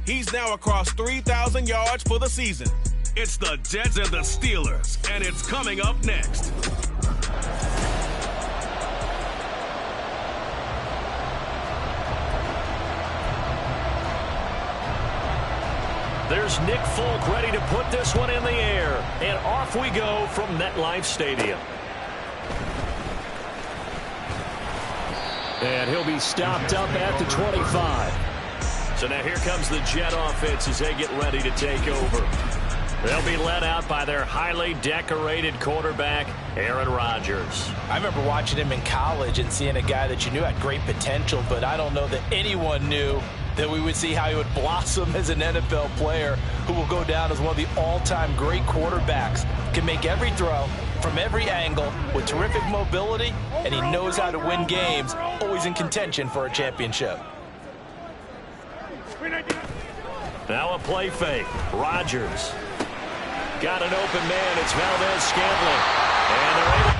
He's now across 3,000 yards for the season. It's the Jets and the Steelers, and it's coming up next. There's Nick Folk ready to put this one in the air. And off we go from MetLife Stadium. And he'll be stopped up at the 25. So now here comes the Jet offense as they get ready to take over. They'll be led out by their highly decorated quarterback, Aaron Rodgers. I remember watching him in college and seeing a guy that you knew had great potential, but I don't know that anyone knew that we would see how he would blossom as an NFL player who will go down as one of the all-time great quarterbacks. Can make every throw from every angle with terrific mobility, and he knows how to win games, always in contention for a championship. Now a play fake. Rodgers got an open man. It's Valdez-Scantling. And they're able.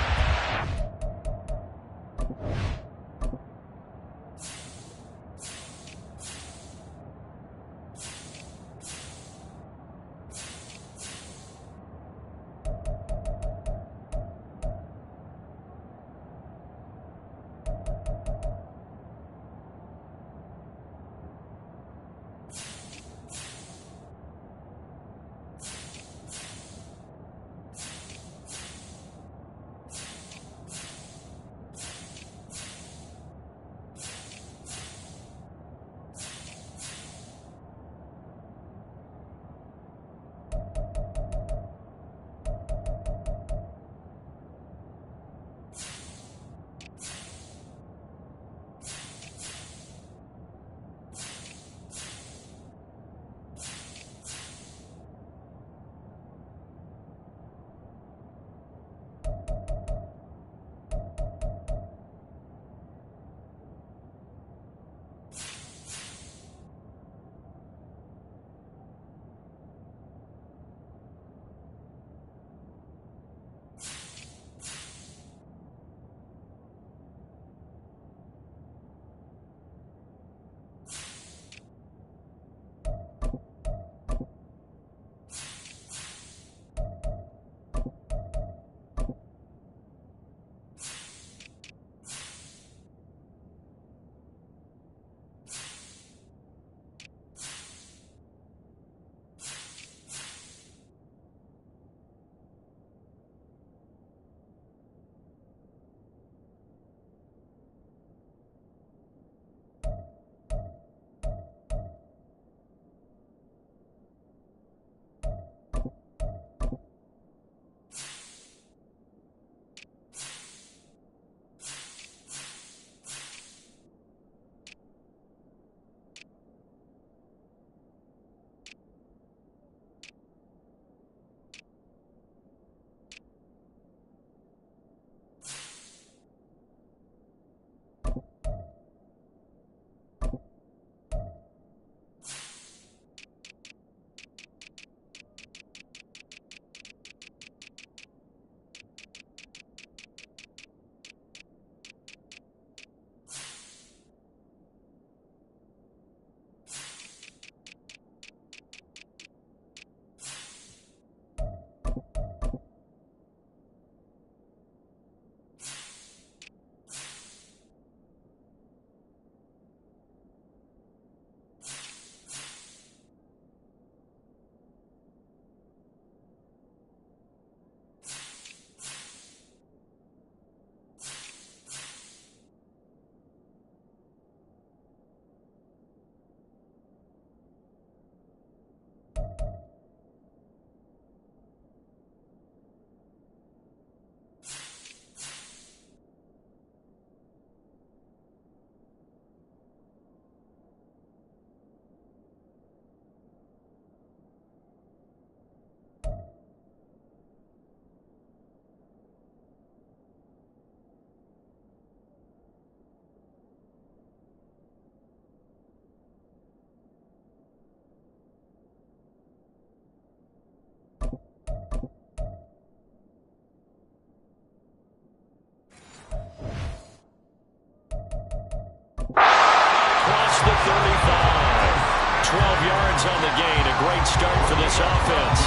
of yards on the gain. A great start for this offense.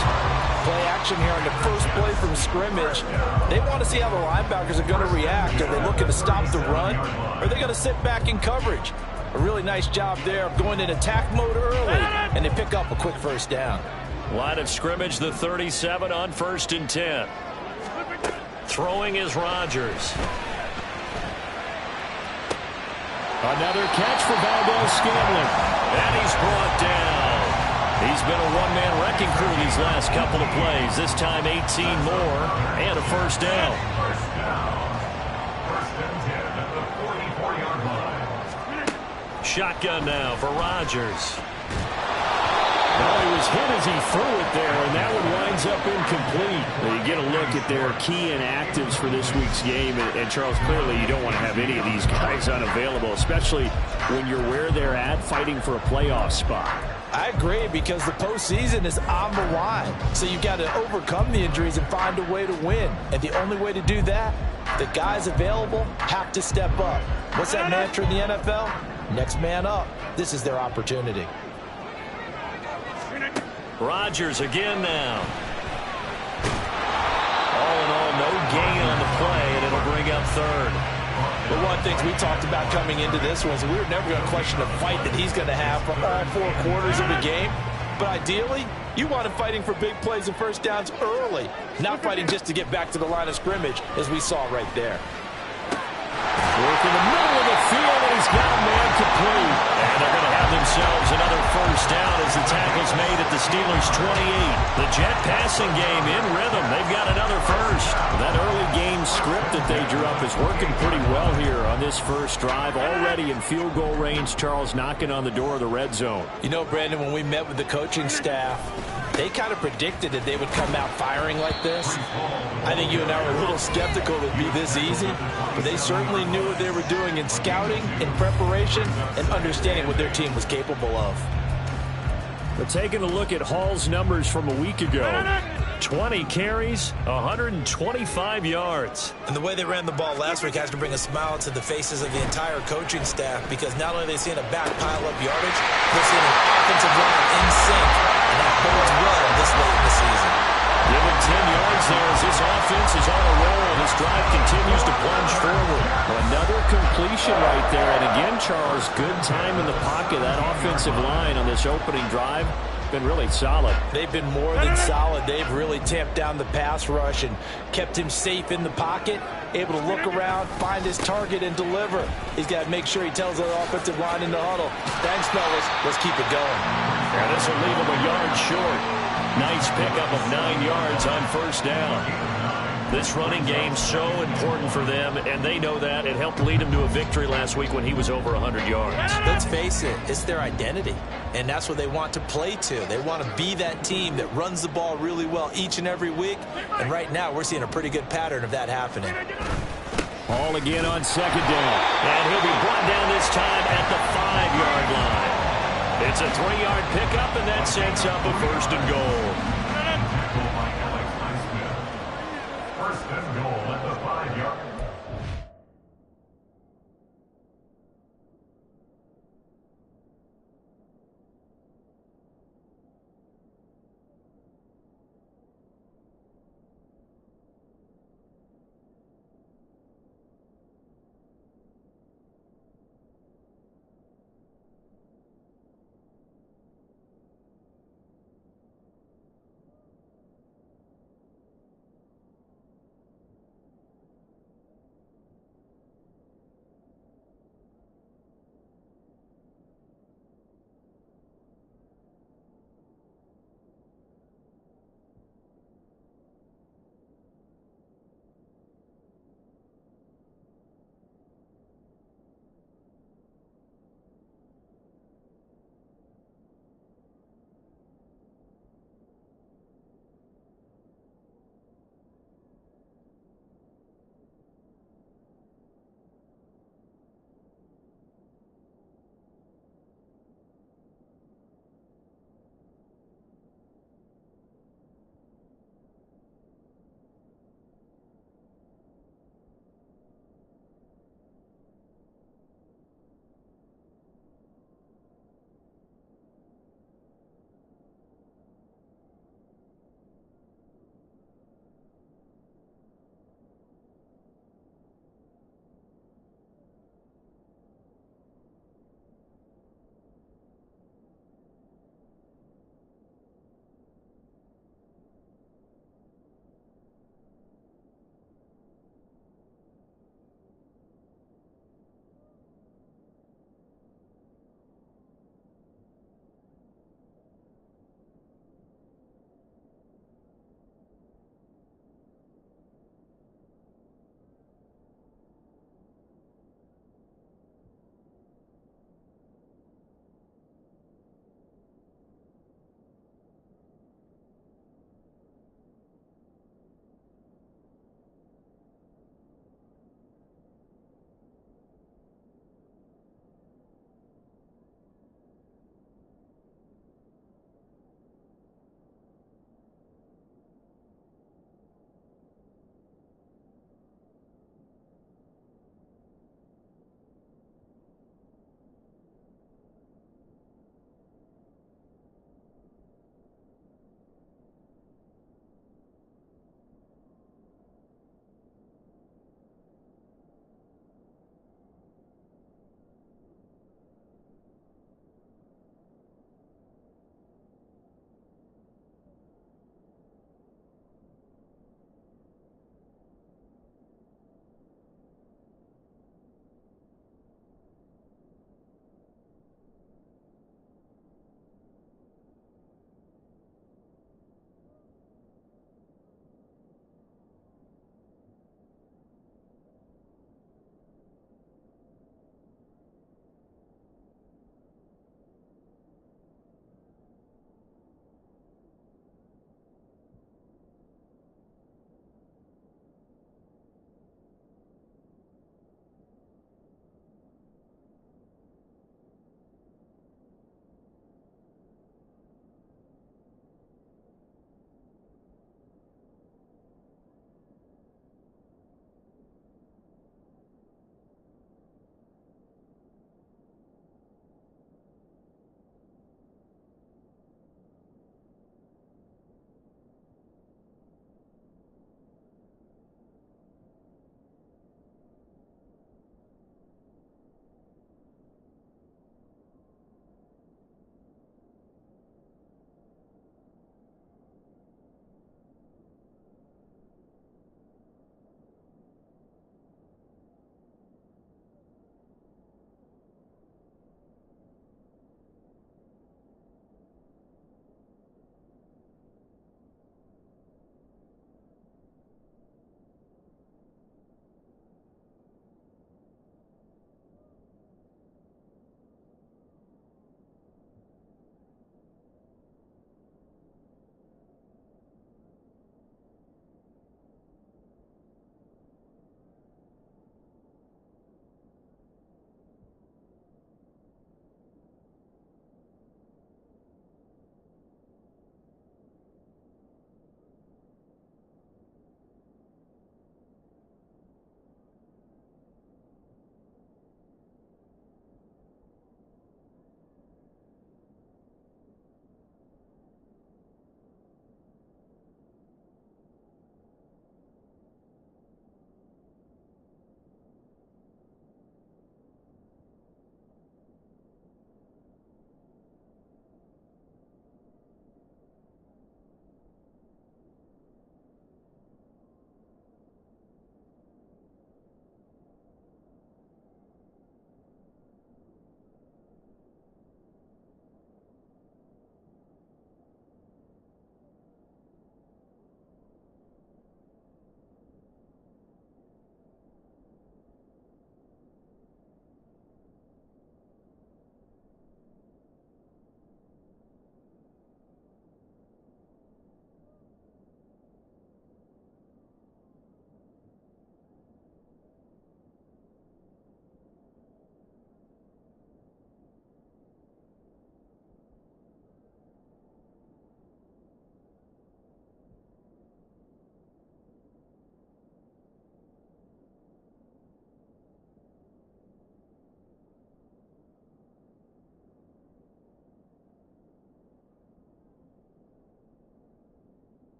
Play action here on the first play from scrimmage. They want to see how the linebackers are going to react. Are they looking to stop the run? Or are they going to sit back in coverage? A really nice job there of going in attack mode early, and they pick up a quick first down. Line of scrimmage, the 37 on 1st and 10. Throwing is Rodgers. Another catch for Valdez-Scantling. And he's brought down. He's been a one-man wrecking crew these last couple of plays. This time 18 more and a first down. Shotgun now for Rodgers. Well, he was hit as he threw it there, and that one winds up incomplete. Well, you get a look at their key inactives for this week's game, and Charles, clearly you don't want to have any of these guys unavailable, especially when you're where they're at fighting for a playoff spot. I agree, because the postseason is on the line. So you've got to overcome the injuries and find a way to win. And the only way to do that, the guys available have to step up. What's that mantra in the NFL? Next man up. This is their opportunity. Rodgers again now. All in all, no gain on the play, and it'll bring up third. But one of the things we talked about coming into this was we were never going to question the fight that he's going to have for all 4 quarters of the game. But ideally, you want him fighting for big plays and first downs early, not fighting just to get back to the line of scrimmage, as we saw right there. Work in the middle of the field, and he's got a man complete. And they're going to have themselves another first down as the tackle's made at the Steelers' 28. The Jet passing game in rhythm. They've got another first. That early game script that they drew up is working pretty well here on this first drive. Already in field goal range, Charles, knocking on the door of the red zone. You know, Brandon, when we met with the coaching staff, they kind of predicted that they would come out firing like this. I think you and I were a little skeptical it would be this easy, but they certainly knew what they were doing in scouting, in preparation, and understanding what their team was capable of. But taking a look at Hall's numbers from a week ago, 20 carries, 125 yards. And the way they ran the ball last week has to bring a smile to the faces of the entire coaching staff, because not only are they seeing a back pile up yardage, they're seeing an offensive line in sync, and that bodes well this late in the season. Give him 10 yards there as this offense is on a roll. This drive continues to plunge forward. Another completion right there. And again, Charles, good time in the pocket. That offensive line on this opening drive been really solid. They've been more than solid. They've really tamped down the pass rush and kept him safe in the pocket, able to look around, find his target, and deliver. He's got to make sure he tells the offensive line in the huddle, thanks, fellas, let's keep it going. Yeah, this will leave him a yard short. Nice pickup of 9 yards on first down. This running game so important for them, and they know that. It helped lead them to a victory last week when he was over 100 yards. Let's face it, it's their identity, and that's what they want to play to. They want to be that team that runs the ball really well each and every week, and right now we're seeing a pretty good pattern of that happening. Hall again on second down, and he'll be brought down this time at the 5-yard line. It's a 3-yard pickup, and that sets up a first and goal. First and goal at the 5-yard.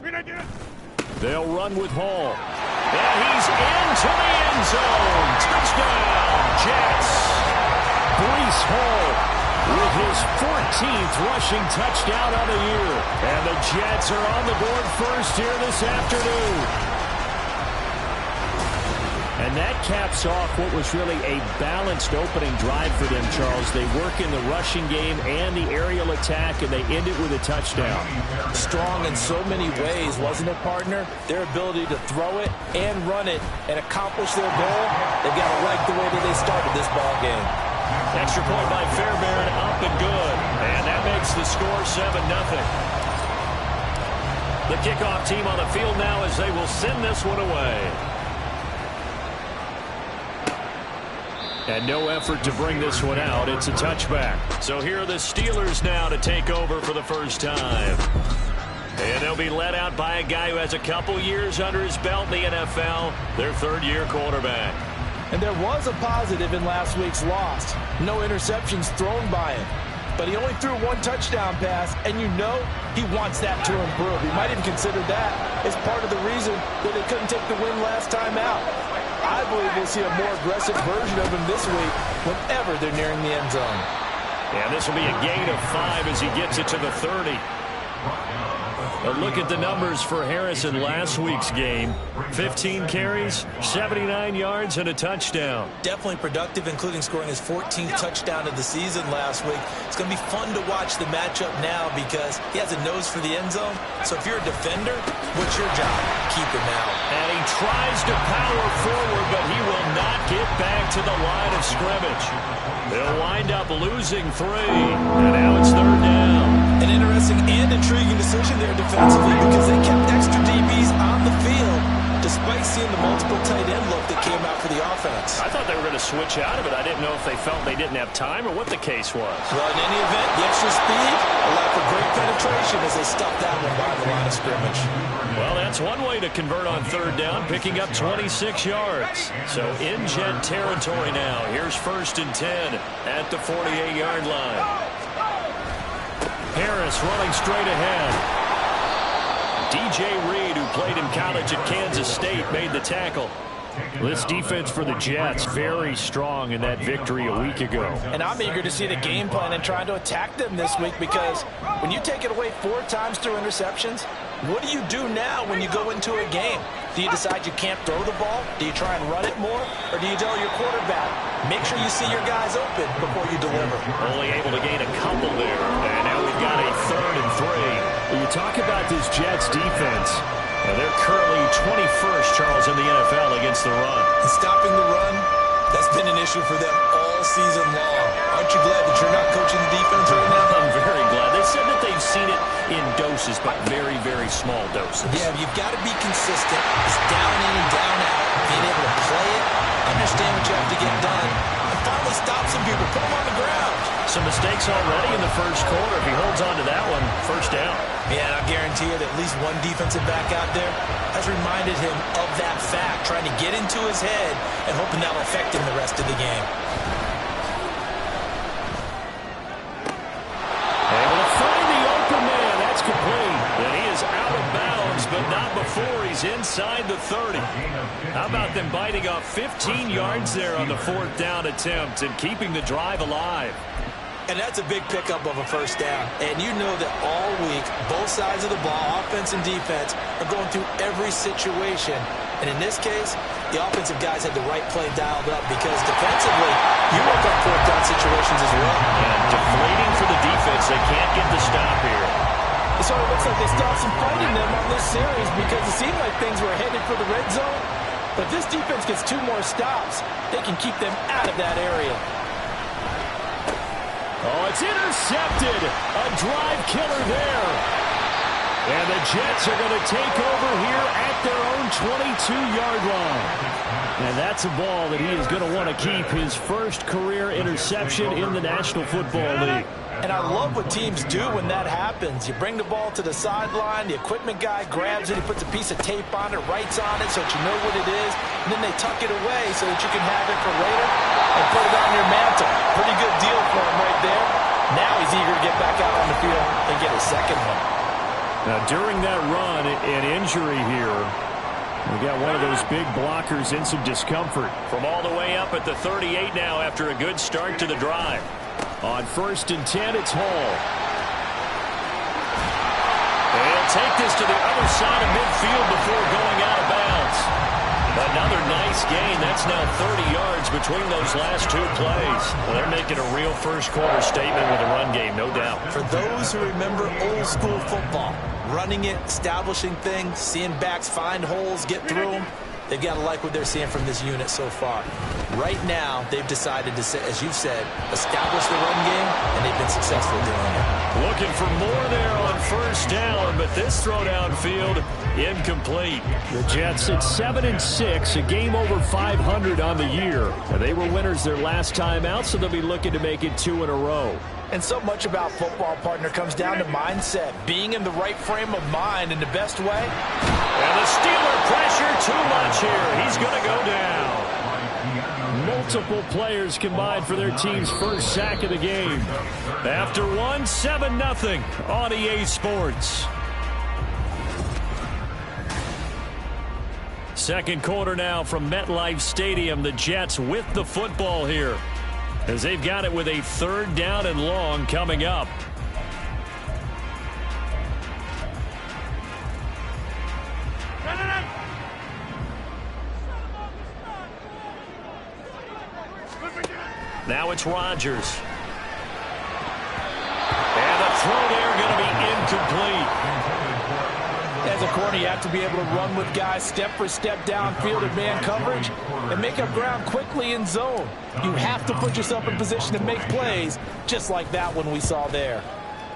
They'll run with Hall. And he's into the end zone. Touchdown, Jets. Breece Hall with his 14th rushing touchdown of the year. And the Jets are on the board first here this afternoon. And that caps off what was really a balanced opening drive for them, Charles. They work in the rushing game and the aerial attack, and they end it with a touchdown. Strong in so many ways, wasn't it, partner? Their ability to throw it and run it and accomplish their goal, they've got to like the way that they started this ball game. Extra point by Fairbairn, up and good. And that makes the score 7-0. The kickoff team on the field now as they will send this one away. And no effort to bring this one out. It's a touchback. So here are the Steelers now to take over for the first time. And they'll be led out by a guy who has a couple years under his belt in the NFL, their third-year quarterback. And there was a positive in last week's loss. No interceptions thrown by him. But he only threw one touchdown pass, and you know he wants that to improve. He might even consider that as part of the reason that they couldn't take the win last time out. I believe we'll see a more aggressive version of him this week whenever they're nearing the end zone. And this will be a gain of 5 as he gets it to the 30. A look at the numbers for Harris in last week's game. 15 carries, 79 yards, and a touchdown. Definitely productive, including scoring his 14th touchdown of the season last week. It's going to be fun to watch the matchup now because he has a nose for the end zone. So if you're a defender, what's your job? Keep him out. And he tries to power forward, but he will not get back to the line of scrimmage. They'll wind up losing 3, and now it's third down. An interesting and intriguing decision there defensively because they kept extra DBs on the field despite seeing the multiple tight end look that came out for the offense. I thought they were going to switch out of it. I didn't know if they felt they didn't have time or what the case was. Well, in any event, the extra speed allowed for great penetration as they stuffed that one by the line of scrimmage. Well, that's one way to convert on third down, picking up 26 yards. So in Jet territory now. Here's 1st and 10 at the 48-yard line. Harris running straight ahead. DJ Reed, who played in college at Kansas State, made the tackle. This defense for the Jets, very strong in that victory a week ago. And I'm eager to see the game plan and trying to attack them this week because when you take it away 4 times through interceptions, what do you do now when you go into a game? Do you decide you can't throw the ball? Do you try and run it more? Or do you tell your quarterback, make sure you see your guys open before you deliver? Only able to gain a couple there. And now we've got a 3rd and 3. When you talk about this Jets defense, they're currently 21st, Charles, in the NFL against the run. And stopping the run, that's been an issue for them all season long. Aren't you glad that you're not coaching the defense right now? I'm very glad. They said that they've seen it in doses, but very, very small doses. Yeah, you've got to be consistent. It's down in and down out. Being able to play it, understand what you have to get done, and finally stop some people, put them on the ground. Some mistakes already in the first quarter. If he holds on to that one, first down. Yeah, and I guarantee you that at least one defensive back out there has reminded him of that fact, trying to get into his head and hoping that will affect him the rest of the game. Able to find the open man. That's complete. And he is out of bounds, but not before he's inside the 30. How about them biting off 15 yards there on the 4th down attempt and keeping the drive alive? And that's a big pickup of a first down. And you know that all week, both sides of the ball, offense and defense, are going through every situation. And in this case, the offensive guys had the right play dialed up because defensively, you work on 4th down situations as well. And deflating for the defense. They can't get the stop here. It sort of looks like they stopped some fighting them on this series because it seemed like things were headed for the red zone. But this defense gets 2 more stops. They can keep them out of that area. Oh, it's intercepted. A drive killer there. And the Jets are going to take over here at their own 22-yard line. And that's a ball that he is going to want to keep, his first career interception in the National Football League. And I love what teams do when that happens. You bring the ball to the sideline, the equipment guy grabs it, he puts a piece of tape on it, writes on it so that you know what it is, and then they tuck it away so that you can have it for later and put it on your mantle. Pretty good deal for him right there. Now he's eager to get back out on the field and get his second one. Now, during that run, an injury here. We got one of those big blockers in some discomfort. From all the way up at the 38 now after a good start to the drive. On 1st and 10, it's Hall. They'll take this to the other side of midfield before going out of bounds. Another nice gain. That's now 30 yards between those last two plays. Well, they're making a real first-quarter statement with the run game, no doubt. For those who remember old-school football, running it, establishing things, seeing backs find holes, get through them, they've got to like what they're seeing from this unit so far. Right now, they've decided to, as you've said, establish the run game, and they've been successful doing it. Looking for more there on 1st down, but this throw downfield incomplete. The Jets at 7-6, a game over 500 on the year. Now, they were winners their last time out, so they'll be looking to make it 2 in a row. And so much about football, partner, comes down to mindset, being in the right frame of mind in the best way. And the Steeler pressure too much here. He's going to go down. Multiple players combined for their team's first sack of the game. After 7-0 on EA Sports. Second quarter now from MetLife Stadium. The Jets with the football here, as they've got it with a 3rd down and long coming up. Now it's Rodgers. And the throw there going to be incomplete. As a corner, you have to be able to run with guys step for step downfield in man coverage and make up ground quickly in zone. You have to put yourself in position to make plays, just like that one we saw there.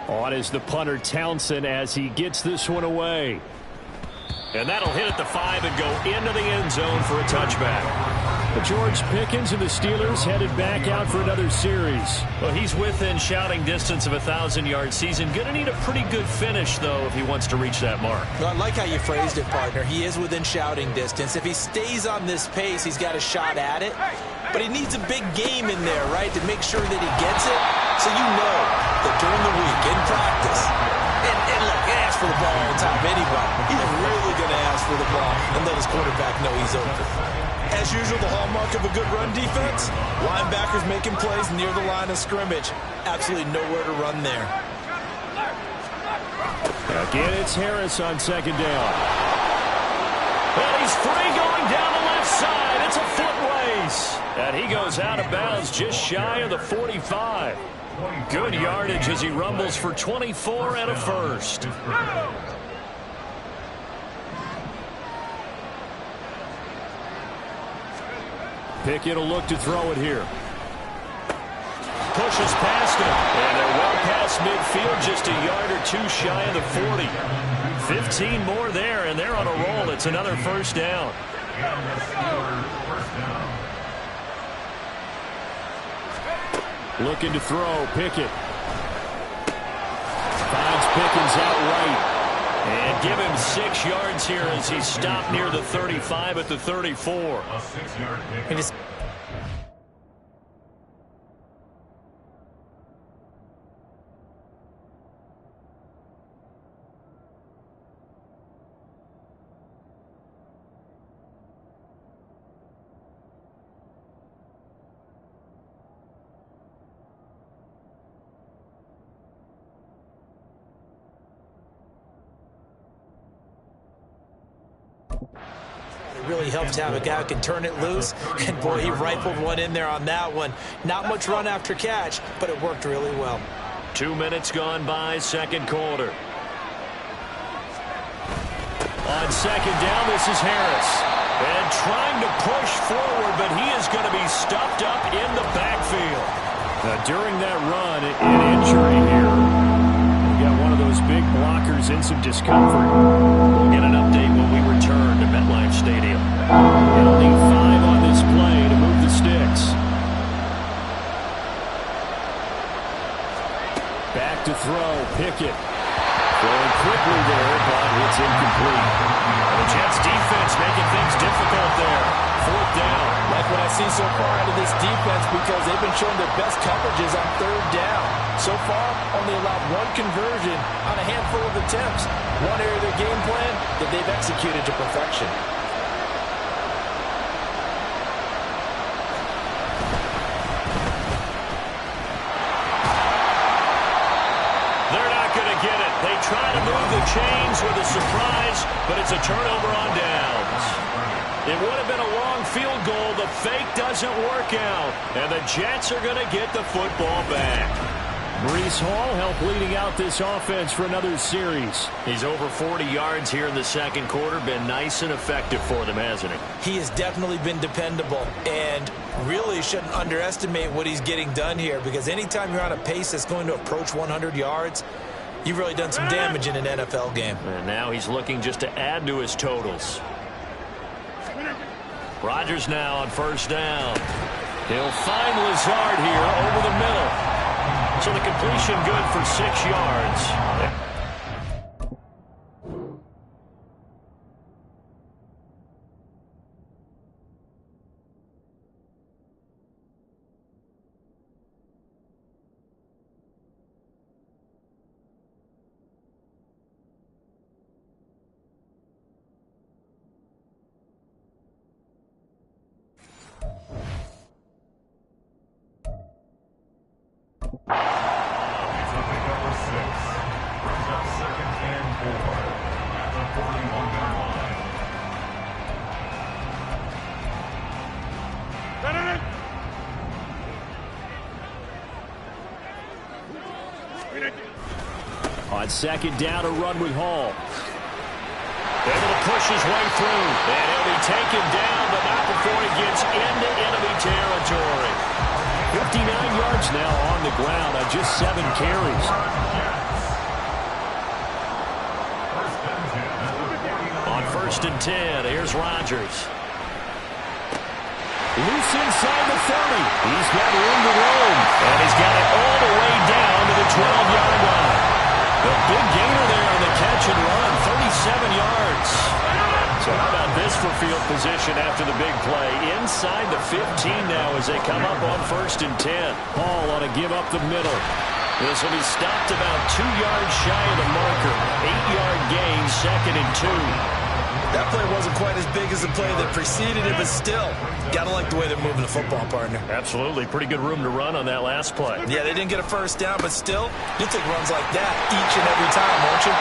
On is the punter Townsend as he gets this one away. And that'll hit at the 5 and go into the end zone for a touchback. George Pickens and the Steelers headed back out for another series. Well, he's within shouting distance of a 1,000-yard season. Going to need a pretty good finish, though, if he wants to reach that mark. Well, I like how you phrased it, partner. He is within shouting distance. If he stays on this pace, he's got a shot at it. But he needs a big game in there, right, to make sure that he gets it. So you know that during the week, in practice, and look, he asks for the ball all the time. Anybody, he's really going to ask for the ball and let his quarterback know he's open. As usual, the hallmark of a good run defense, linebackers making plays near the line of scrimmage. Absolutely nowhere to run there. Again, it's Harris on 2nd down. Well, he's free going down the left side. It's a foot race. And he goes out of bounds just shy of the 45. Good yardage as he rumbles for 24 and a first. Pickett will look to throw it here. Pushes past him. And they're well past midfield, just a yard or two shy of the 40. 15 more there, and they're on a roll. It's another 1st down. Looking to throw, Pickett. Finds Pickens out right. And give him 6 yards here as he stopped near the 35 at the 34. A 6-yard pick. It really helps to have a guy who can turn it loose. And, boy, he rifled one in there on that one. Not much run after catch, but it worked really well. 2 minutes gone by, 2nd quarter. On 2nd down, this is Harris. And trying to push forward, but he is going to be stuffed up in the backfield. During that run, an injury here. We got one of those big blockers in some discomfort. We'll get an update when we return to MetLife Stadium. They'll need 5 on this play to move the sticks. Back to throw, Pickett. Going quickly there, but it's incomplete. The Jets defense making things difficult there. 4th down. Like what I see so far out of this defense because they've been showing their best coverages on third down. So far, only allowed one conversion on a handful of attempts. One area of their game plan that they've executed to perfection. They're not going to get it. They try to move the chains with a surprise, but it's a turnover on downs. It would have been a long field goal. The fake doesn't work out, and the Jets are going to get the football back. Breece Hall helped leading out this offense for another series. He's over 40 yards here in the second quarter. Been nice and effective for them, hasn't he? He has definitely been dependable and really shouldn't underestimate what he's getting done here because anytime you're on a pace that's going to approach 100 yards, you've really done some damage in an NFL game. And now he's looking just to add to his totals. Rodgers now on first down. He'll find Lazard here over the middle. So the completion good for 6 yards. On second down, a run with Hall. Able to push his way through. And he'll be taken down, but not before he gets into enemy territory. 59 yards now on the ground on just 7 carries. On first and 10, here's Rodgers. Loose inside the 30. He's got room to roam. And he's got it all the way down to the 12-yard line. The big gainer there on the catch and run, 37 yards. So how about this for field position after the big play? Inside the 15 now as they come up on first and 10. Hall ought to give up the middle. This will be stopped about 2 yards shy of the marker. 8-yard gain, second and 2. That play wasn't quite as big as the play that preceded it, but still, gotta like the way they're moving the football, partner. Absolutely. Pretty good room to run on that last play. Yeah, they didn't get a first down, but still, you'll take runs like that each and every time, won't you?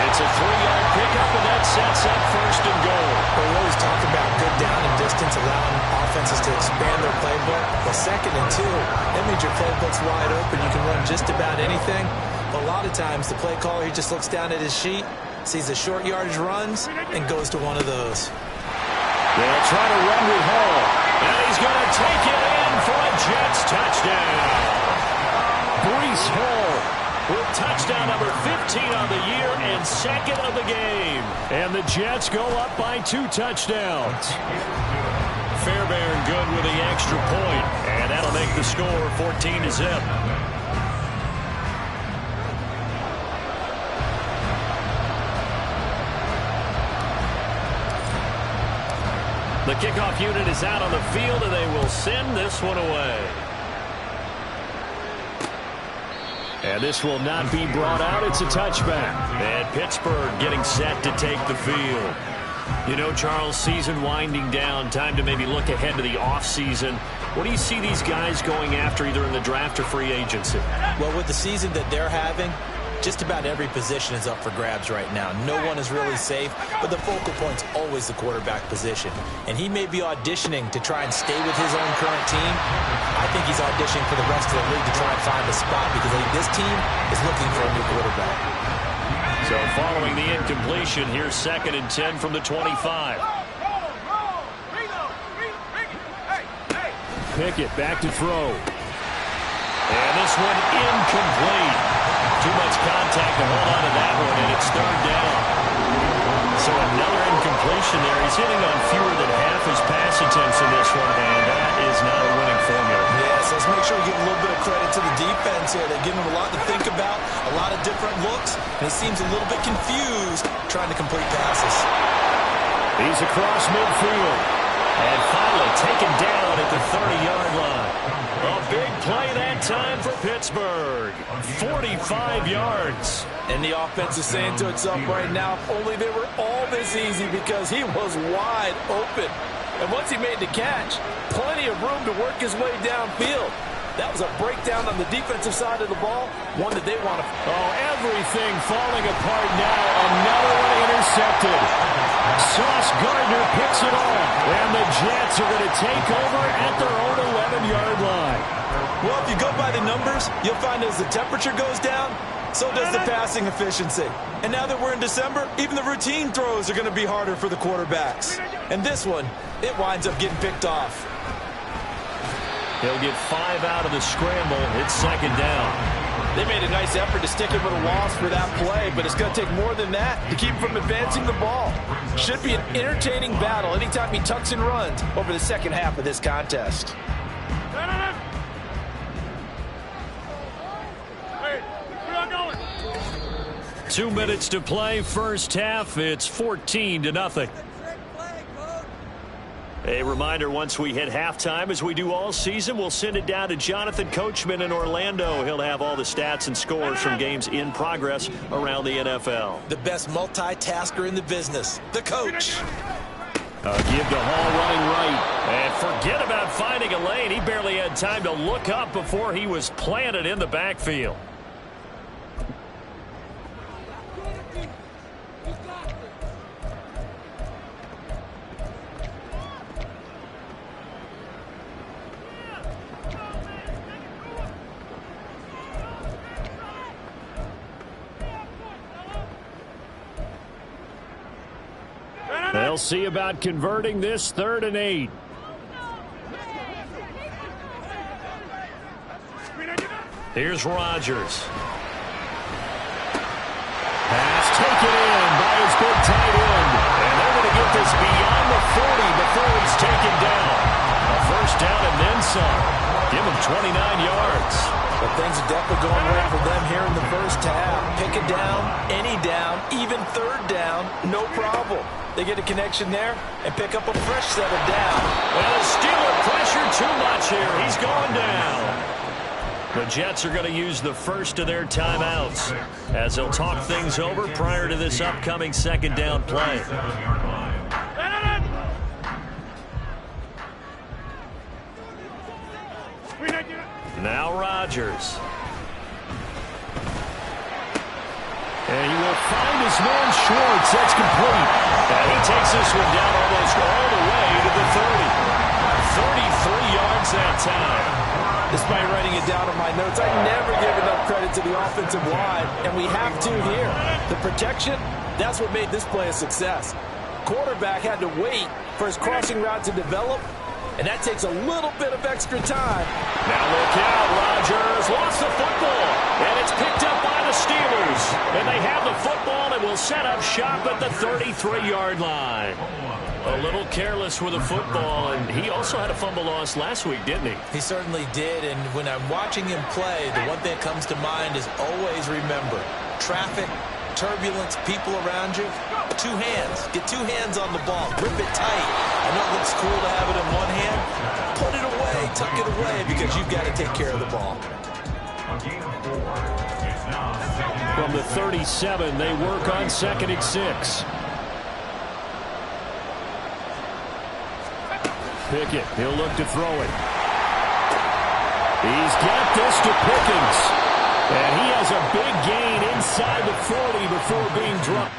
It's a 3-yard pickup, and that sets up first and goal. We always talk about good down and distance, allowing offenses to expand their playbook. Well, second and 2, that means your playbook's wide open. You can run just about anything. But a lot of times, the play caller, he just looks down at his sheet, sees the short yardage runs, and goes to one of those. They'll try to run with Hall. And he's going to take it in for a Jets touchdown. Breece Hall with touchdown number 15 on the year and second of the game. And the Jets go up by 2 touchdowns. Fairbairn good with the extra point. And that'll make the score 14-0. The kickoff unit is out on the field, and they will send this one away. And this will not be brought out. It's a touchback. And Pittsburgh getting set to take the field. You know, Charles, season winding down, time to maybe look ahead to the offseason. What do you see these guys going after either in the draft or free agency? Well, with the season that they're having, just about every position is up for grabs right now. No one is really safe, but the focal point's always the quarterback position. And he may be auditioning to try and stay with his own current team. I think he's auditioning for the rest of the league to try and find a spot because I think this team is looking for a new quarterback. So following the incompletion, here's second and 10 from the 25. Pickett back to throw. And this one incomplete. Too much contact to hold on to that one, and it's third down. So another incompletion there. He's hitting on fewer than half his pass attempts in this one, and that is not a winning formula. Yeah, so let's make sure we give a little bit of credit to the defense here. They're giving him a lot to think about, a lot of different looks, and he seems a little bit confused trying to complete passes. He's across midfield. And finally taken down at the 30-yard line. A big play that time for Pittsburgh. 45 yards. And the offense is saying to itself right now, if only they were all this easy, because he was wide open. And once he made the catch, plenty of room to work his way downfield. That was a breakdown on the defensive side of the ball, one that they want to... Oh, everything falling apart now. Another one intercepted. Sauce Gardner picks it off. And the Jets are going to take over at their own 11-yard line. Well, if you go by the numbers, you'll find as the temperature goes down, so does the passing efficiency. And now that we're in December, even the routine throws are going to be harder for the quarterbacks. And this one, it winds up getting picked off. He'll get 5 out of the scramble. It's second down. They made a nice effort to stick him with a loss for that play, but it's going to take more than that to keep him from advancing the ball. Should be an entertaining battle anytime he tucks and runs over the second half of this contest. 2 minutes to play, first half. It's 14-0. A reminder, once we hit halftime, as we do all season, we'll send it down to Jonathan Coachman in Orlando. He'll have all the stats and scores from games in progress around the NFL. The best multitasker in the business, the coach. Give to Hall running right. And forget about finding a lane. He barely had time to look up before he was planted in the backfield. They'll see about converting this 3rd and 8. Here's Rodgers. Pass taken in by his big tight end. And they're going to get this beyond the 40 before it's taken down. A first down and then some. Give him 29 yards. But things are definitely going well for them here in the first half. Pick it down, any down, even 3rd down, no problem. They get a connection there and pick up a fresh set of down. Well, Steeler pressure too much here. He's going down. The Jets are going to use the first of their timeouts as they'll talk things over prior to this upcoming second down play. Now Rodgers. And he will find his man Schwartz. That's complete. And he takes this one down almost all the way to the 30. 33 yards that time. Despite writing it down in my notes, I never give enough credit to the offensive line, and we have to here. The protection, that's what made this play a success. Quarterback had to wait for his crossing route to develop, and that takes a little bit of extra time. Now look out, Rodgers lost the football, and it's picked up by the Steelers. And they have the football and will set up shop at the 33-yard line. A little careless with the football, and he also had a fumble loss last week, didn't he? He certainly did, and when I'm watching him play, the one thing that comes to mind is always remember, traffic, turbulence, people around you, 2 hands. Get 2 hands on the ball. Grip it tight. I know it looks cool to have it in one hand. Put it away. Tuck it away because you've got to take care of the ball. From the 37, they work on 2nd and 6. Pickett, he'll look to throw it. He's got this to Pickens. And he has a big gain inside the 40 before being dropped.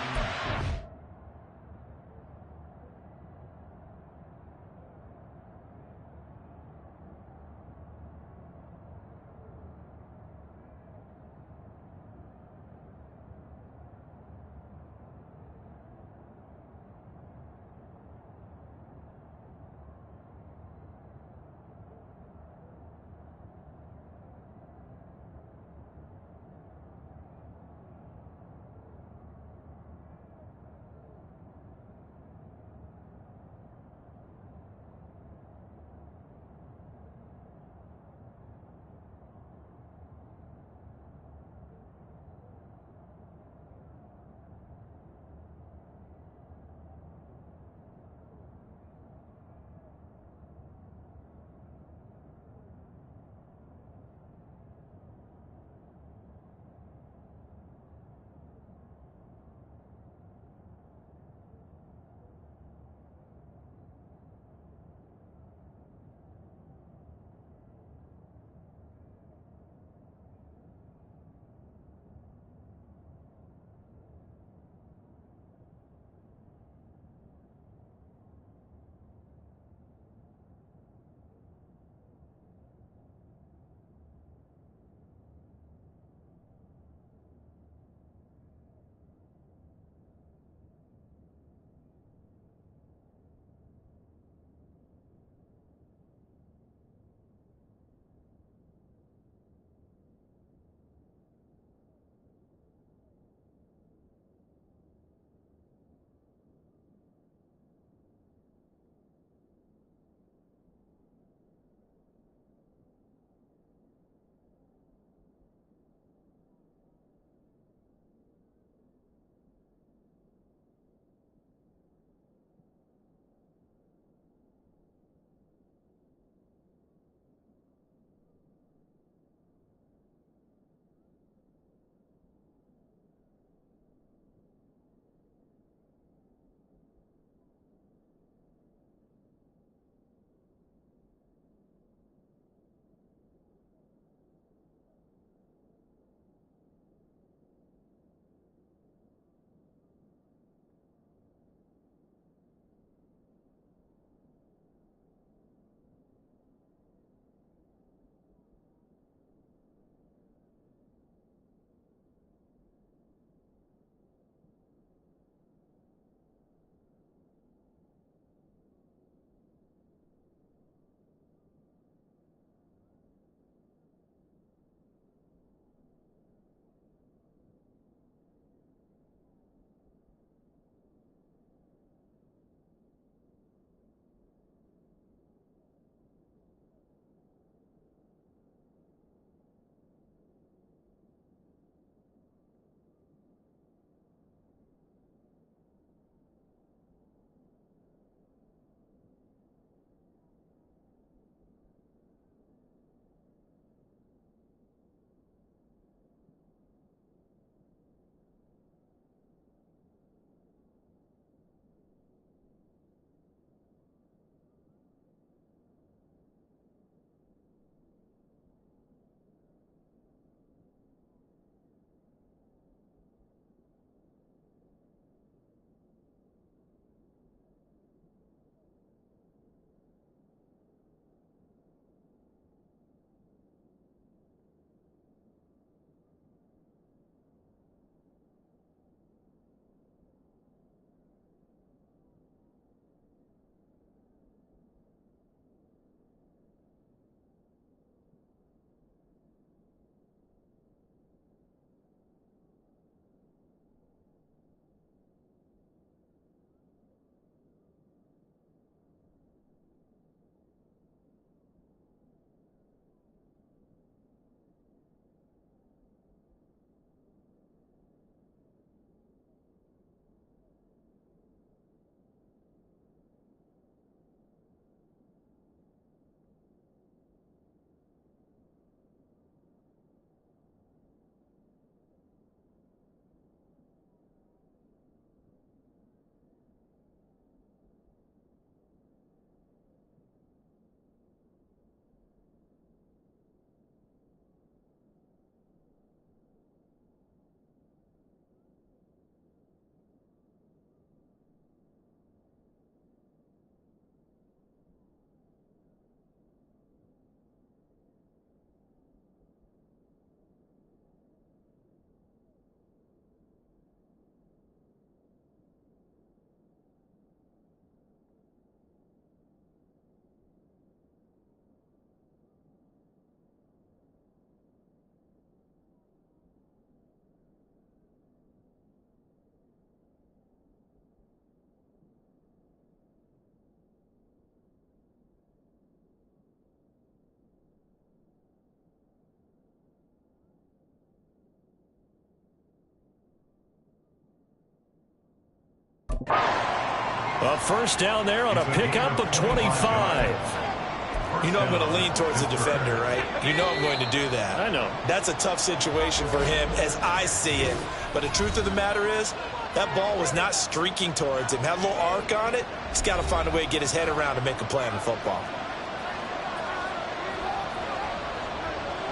A first down there on a pickup of 25. You know I'm going to lean towards the defender, right? You know I'm going to do that. I know. That's a tough situation for him as I see it. But the truth of the matter is, that ball was not streaking towards him. Had a little arc on it. He's got to find a way to get his head around and make a play in football.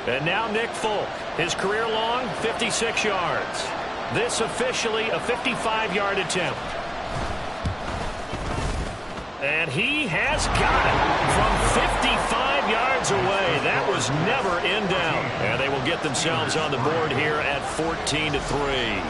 And now Nick Folk. His career long, 56 yards. This officially a 55-yard attempt. And he has got it from 55 yards away. That was never in doubt. And they will get themselves on the board here at 14-3.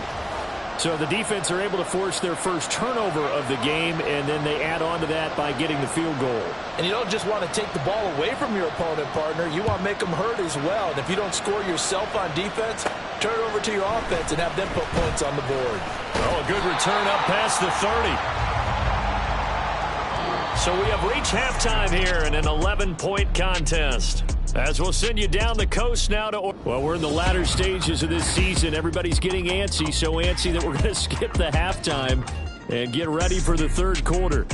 So the defense are able to force their first turnover of the game, and then they add on to that by getting the field goal. And you don't just want to take the ball away from your opponent, partner. You want to make them hurt as well. And if you don't score yourself on defense, turn it over to your offense and have them put points on the board. Oh, a good return up past the 30. So we have reached halftime here in an 11-point contest. As we'll send you down the coast now to... Well, we're in the latter stages of this season. Everybody's getting antsy, so antsy that we're going to skip the halftime and get ready for the third quarter.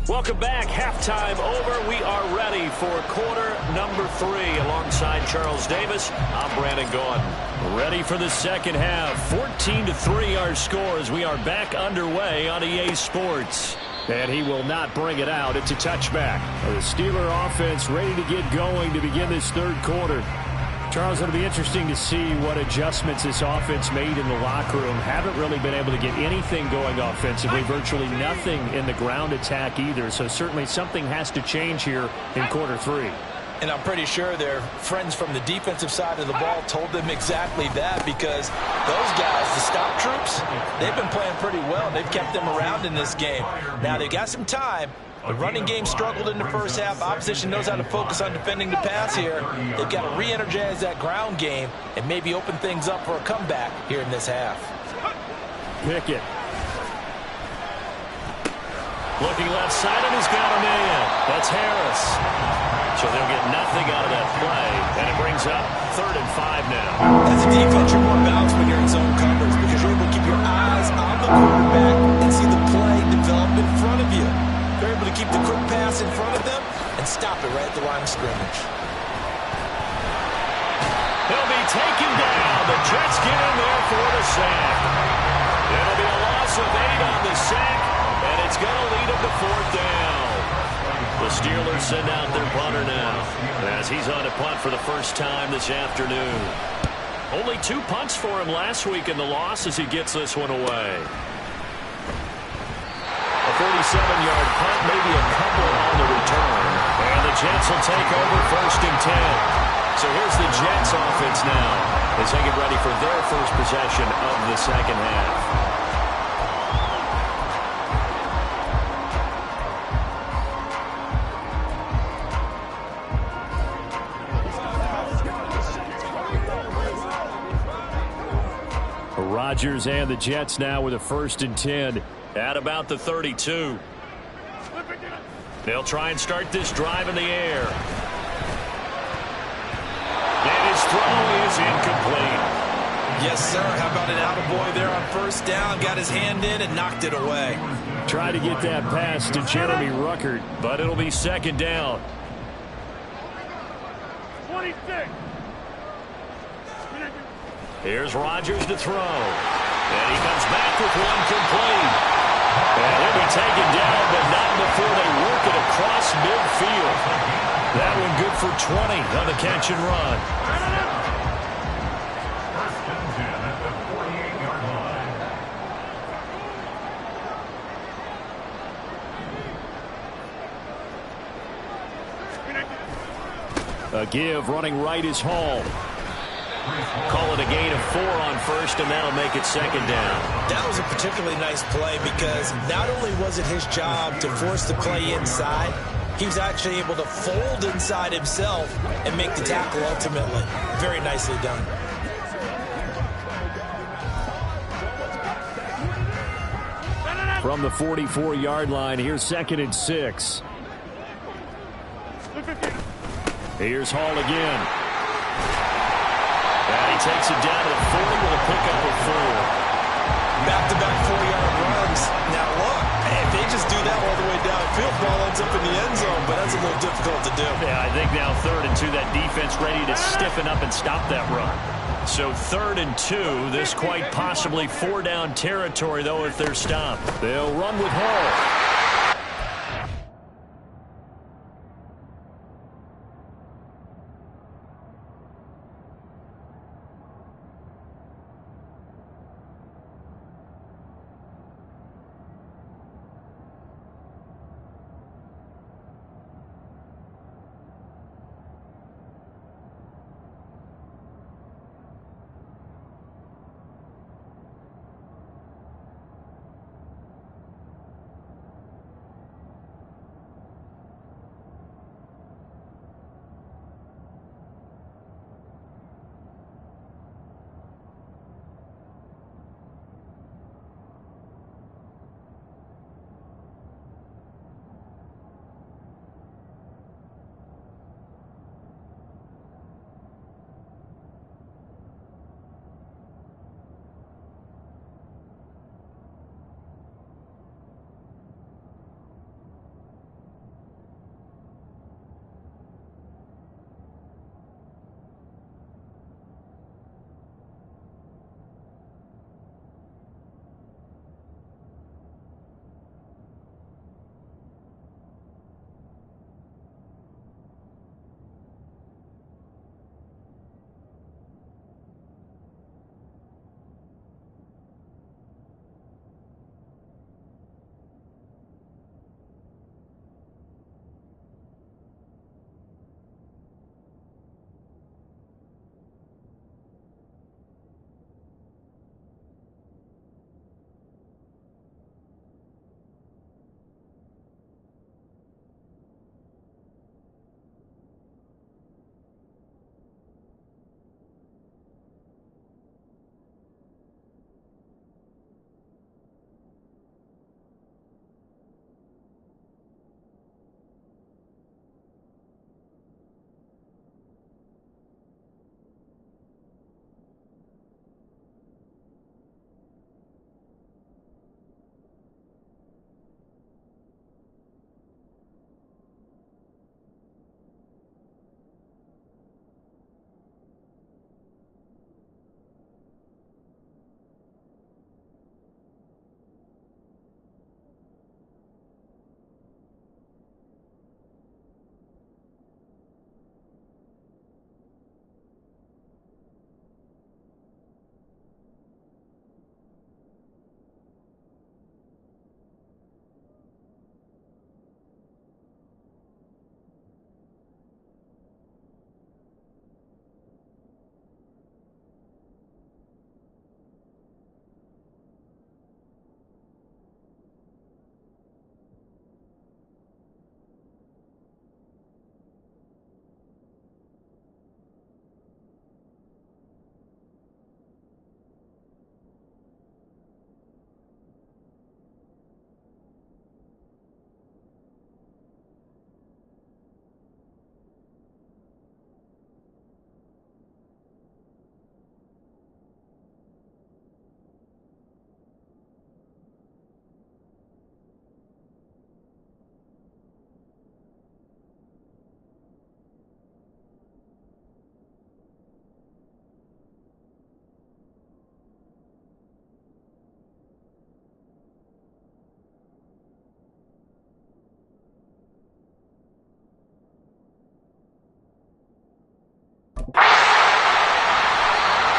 Welcome back. Halftime over. We are ready for quarter number 3. Alongside Charles Davis, I'm Brandon Gaudin. Ready for the second half. 14-3 our score as we are back underway on EA Sports. And he will not bring it out. It's a touchback. The Steeler offense ready to get going to begin this third quarter. Charles, it'll be interesting to see what adjustments this offense made in the locker room. Haven't really been able to get anything going offensively, virtually nothing in the ground attack either. So certainly something has to change here in quarter 3. And I'm pretty sure their friends from the defensive side of the ball told them exactly that, because those guys, the stop troops, they've been playing pretty well. They've kept them around in this game. Now they've got some time. The running game struggled in the first half. Opposition knows how to focus on defending the pass here. They've got to re-energize that ground game and maybe open things up for a comeback here in this half. Pickett. Looking left side, and he's got a man. That's Harris. So they'll get nothing out of that play, and it brings up 3rd and 5 now. As a defense, you're more balanced when you're in zone coverage because you're able to keep your eyes on the quarterback and see the play develop in front of you. They're able to keep the quick pass in front of them and stop it right at the line of scrimmage. He'll be taken down. The Jets get in there for the sack. It'll be a loss of 8 on the sack, and it's going to lead them to 4th down. The Steelers send out their punter now as he's on a punt for the first time this afternoon. Only 2 punts for him last week in the loss as he gets this one away. A 47-yard punt, maybe a couple on the return. And the Jets will take over 1st and 10. So here's the Jets offense now as they get ready for their first possession of the second half. Rodgers and the Jets now with a 1st and 10 at about the 32. They'll try and start this drive in the air. And his throw is incomplete. Yes, sir. How about an attaboy there on 1st down? Got his hand in and knocked it away. Try to get that pass to Jeremy Ruckert, but it'll be 2nd down. 26. Here's Rodgers to throw. And he comes back with one complete. And he'll be taken down, but not before they work it across midfield. That one good for 20 on the catch and run. First and 10 at the 48-yard line. A give running right is Hall. Call it a gain of 4 on 1st, and that'll make it 2nd down. That was a particularly nice play because not only was it his job to force the play inside, he was actually able to fold inside himself and make the tackle ultimately. Very nicely done. from the 44-yard line. Here's 2nd and 6. Here's Hall again. And he takes it down to the 40 with a pickup of 4. Back-to-back 4-yard runs. Now look, if they just do that all the way downfield, ball ends up in the end zone, but that's a little difficult to do. Yeah, I think now 3rd and 2, that defense ready to stiffen up and stop that run. So 3rd and 2, this quite possibly 4-down territory, though, if they're stopped. They'll run with Hall.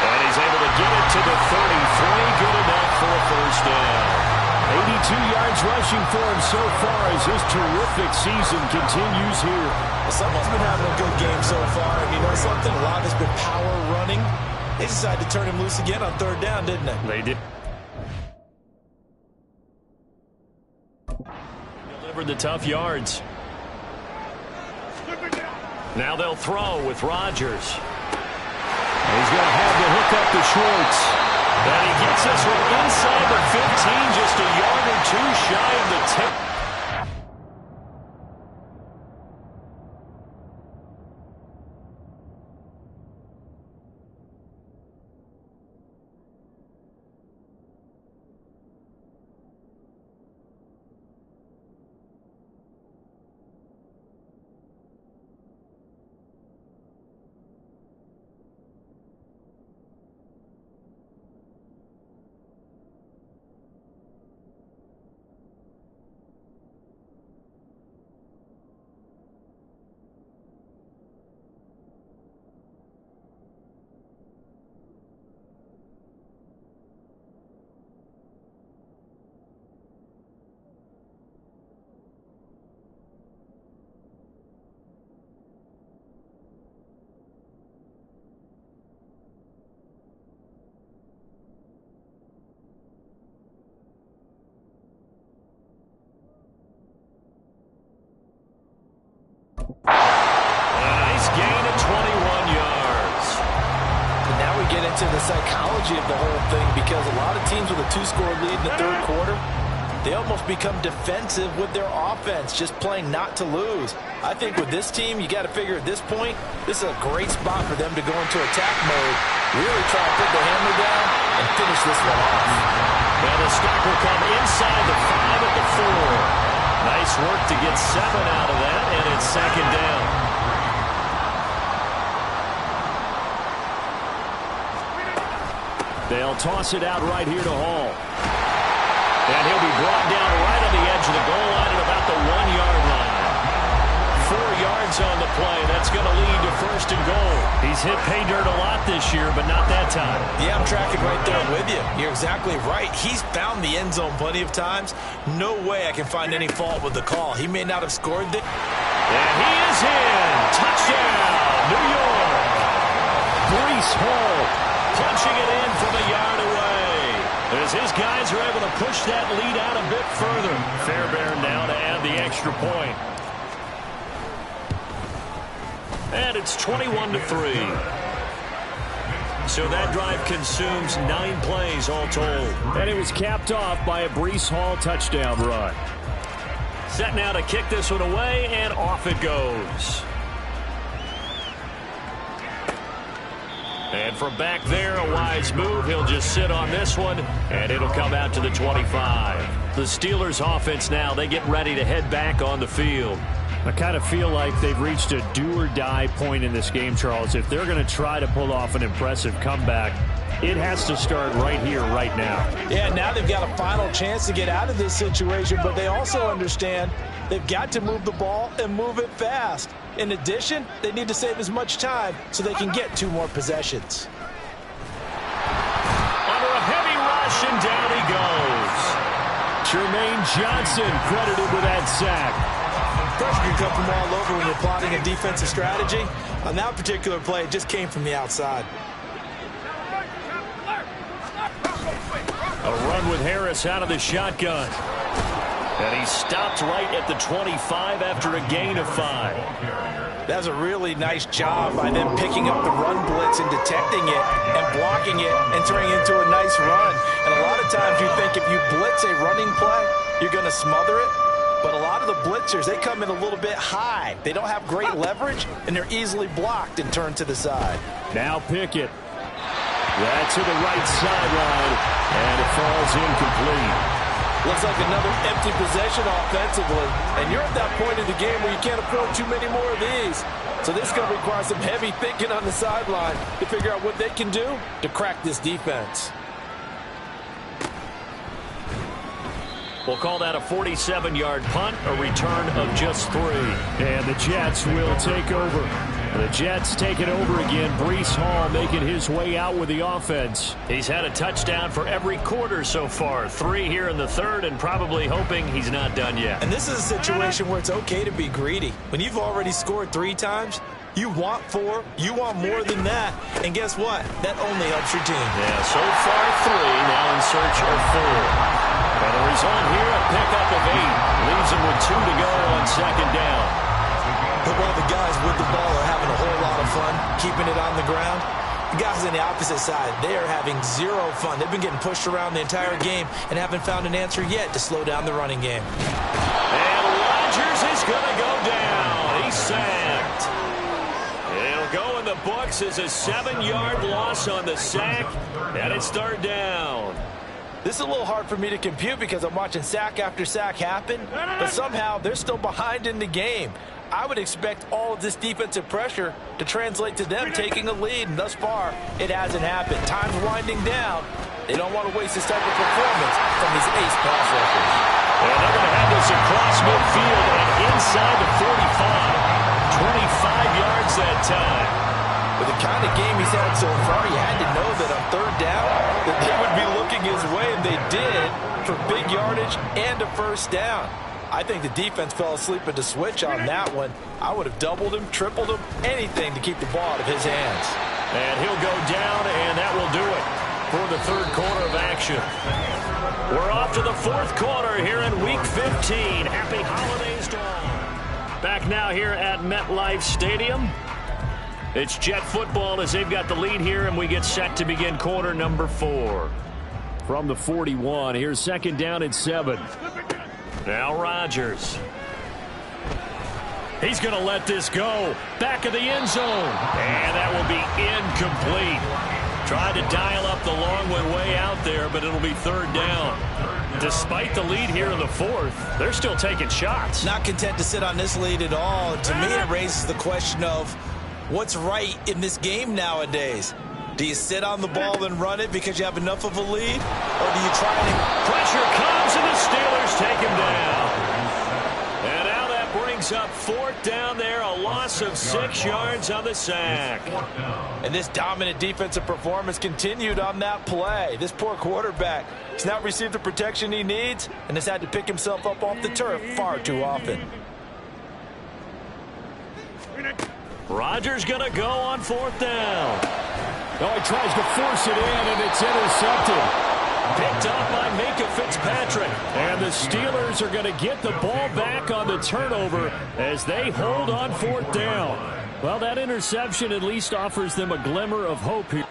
And he's able to get it to the 33. Good enough for a first down. 82 yards rushing for him so far as this terrific season continues here. Someone's been having a good game so far. And you know something? A lot has been power running. They decided to turn him loose again on 3rd down, didn't they? They did. Delivered the tough yards. Now they'll throw with Rodgers. He's going to have to hook up the shorts. And he gets this one inside the 15, just a yard or two shy of the 10. Nice gain of 21 yards. And now we get into the psychology of the whole thing, because a lot of teams with a two-score lead in the third quarter, they almost become defensive with their offense, just playing not to lose. I think with this team, you got to figure at this point, this is a great spot for them to go into attack mode, really try to put the hammer down and finish this one off. And the stop will come inside the 5 at the 4. Nice work to get 7 out of that, and it's second down. They'll toss it out right here to Hall. And he'll be brought down right on the edge of the goal line at about the 1-yard line. 4 yards on the play. That's going to lead to first and goal. He's hit pay dirt a lot this year, but not that time. Yeah, I'm tracking right there with you. You're exactly right. He's found the end zone plenty of times. No way I can find any fault with the call. He may not have scored it. And he is in. Touchdown, New York. Breece Hall punching it in from a yard away, as his guys are able to push that lead out a bit further. Fairbairn now to add the extra point. And it's 21-3. So that drive consumes 9 plays all told. And it was capped off by a Breece Hall touchdown run. Set now to kick this one away, and off it goes. And from back there, a wise move. He'll just sit on this one, and it'll come out to the 25. The Steelers' offense now, they get ready to head back on the field. I kind of feel like they've reached a do-or-die point in this game, Charles. If they're going to try to pull off an impressive comeback, it has to start right here, right now. Yeah, now they've got a final chance to get out of this situation, but they also understand they've got to move the ball and move it fast. In addition, they need to save as much time so they can get 2 more possessions. Under a heavy rush, and down he goes. Jermaine Johnson credited with that sack. Pressure can come from all over when you're plotting a defensive strategy. On that particular play, it just came from the outside. A run with Harris out of the shotgun. And he stopped right at the 25 after a gain of 5. That's a really nice job by them picking up the run blitz and detecting it and blocking it and turning it into a nice run. And a lot of times you think if you blitz a running play, you're going to smother it. But a lot of the blitzers, they come in a little bit high. They don't have great leverage, and they're easily blocked and turned to the side. Now Pickett. That's to the right sideline, and it falls incomplete. Looks like another empty possession offensively. And you're at that point in the game where you can't afford too many more of these. So this is going to require some heavy thinking on the sideline to figure out what they can do to crack this defense. We'll call that a 47-yard punt, a return of just 3. And the Jets will take over. The Jets take it over again. Breece Hall making his way out with the offense. He's had a touchdown for every quarter so far. 3 here in the third, and probably hoping he's not done yet. And this is a situation where it's okay to be greedy. When you've already scored 3 times, you want 4, you want more than that. And guess what? That only helps your team. Yeah, so far 3, now in search of 4. And the result here, a pickup of 8. Leaves him with 2 to go on second down. But while the guys with the ball are having a whole lot of fun keeping it on the ground, The guys on the opposite side, they are having zero fun. They've been getting pushed around the entire game and haven't found an answer yet to slow down the running game. And Rodgers is going to go down. He's sacked. It'll go in the books as a 7-yard loss on the sack, and it's third down. This is a little hard for me to compute because I'm watching sack after sack happen, but somehow they're still behind in the game. I would expect all of this defensive pressure to translate to them taking a lead, and thus far, it hasn't happened. Time's winding down. They don't want to waste this type of performance from these ace pass rushers. And they're going to have this across midfield and inside the 45. 25 yards that time. With the kind of game he's had so far, you had to know that on third down that they would be looking his way, and they did, for big yardage and a first down. I think the defense fell asleep at the switch on that one. I would have doubled him, tripled him, anything to keep the ball out of his hands. And he'll go down, and that will do it for the third quarter of action. We're off to the fourth quarter here in Week 15. Happy holidays to all. Back now here at MetLife Stadium. It's Jet football as they've got the lead here, and we get set to begin quarter number 4. From the 41, here's second down and 7. Now Rodgers. He's going to let this go. Back of the end zone. And that will be incomplete. Tried to dial up the long one way out there, but it'll be third down. Despite the lead here in the fourth, they're still taking shots. Not content to sit on this lead at all. To me, it raises the question of what's right in this game nowadays. Do you sit on the ball and run it because you have enough of a lead? Or do you try to... Pressure comes and the Steelers take him down. And now that brings up fourth down there. A loss of 6 yards on the sack. And this dominant defensive performance continued on that play. This poor quarterback has not received the protection he needs and has had to pick himself up off the turf far too often. Rodgers going to go on fourth down. Oh, he tries to force it in, and it's intercepted. Picked up by Minka Fitzpatrick. And the Steelers are going to get the ball back on the turnover as they hold on fourth down. Well, that interception at least offers them a glimmer of hope here.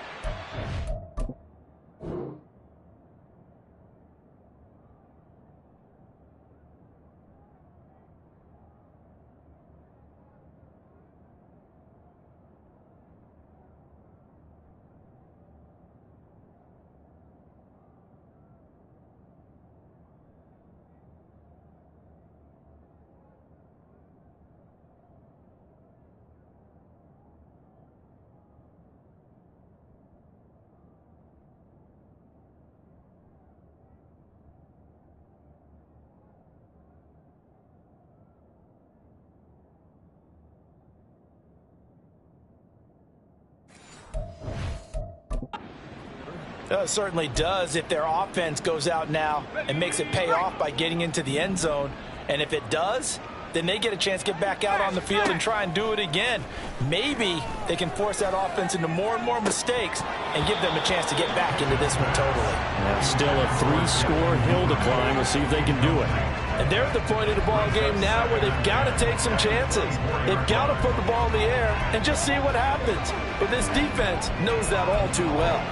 It certainly does if their offense goes out now and makes it pay off by getting into the end zone. And if it does, then they get a chance to get back out on the field and try and do it again. Maybe they can force that offense into more and more mistakes and give them a chance to get back into this one totally. And still a 3-score hill to climb. We'll see if they can do it. And they're at the point of the ball game now where they've got to take some chances. They've got to put the ball in the air and just see what happens. But this defense knows that all too well.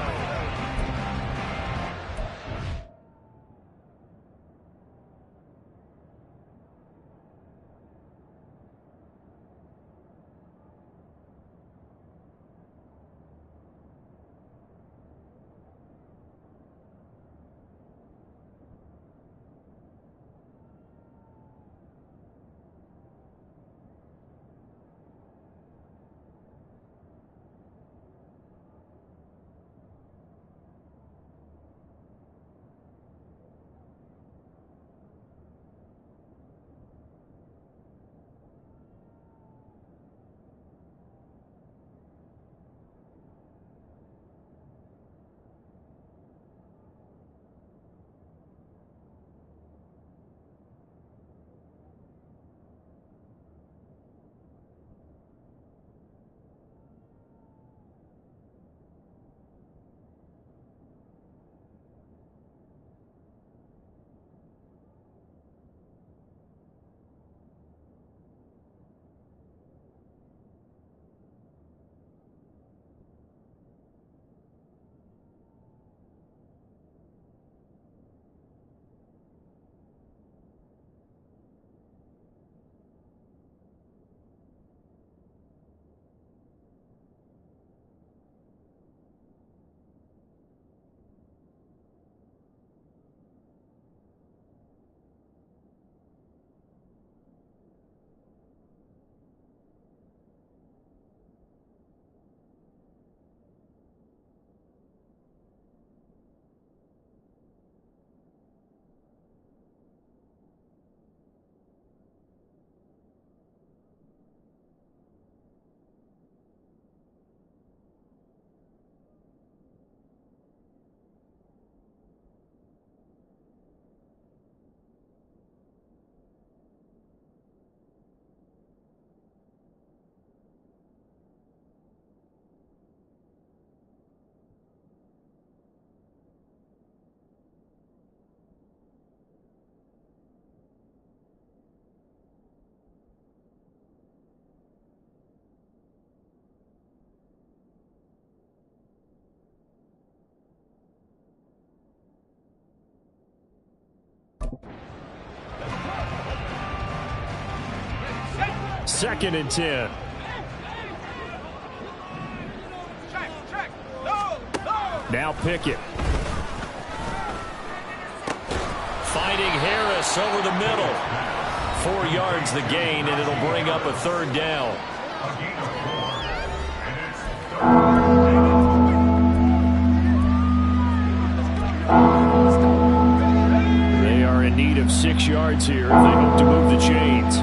2nd and 10. Now Pickett. Finding Harris over the middle. 4 yards the gain, and it'll bring up a 3rd down. They are in need of 6 yards here if they hope to move the chains.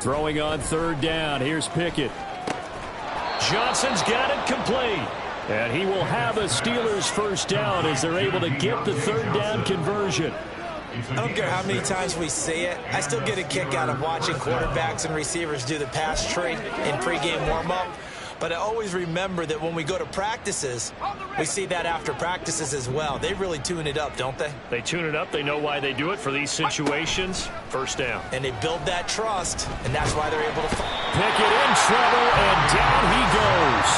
Throwing on 3rd down. Here's Pickett. Johnson's got it complete. And he will have a Steelers 1st down as they're able to get the 3rd down conversion. I don't care how many times we say it. I still get a kick out of watching quarterbacks and receivers do the pass trade in pregame warm-up. But I always remember that when we go to practices, we see that after practices as well. They really tune it up, don't they? They tune it up. They know why they do it for these situations. 1st down. And they build that trust, and that's why they're able to... Pickett in trouble, and down he goes.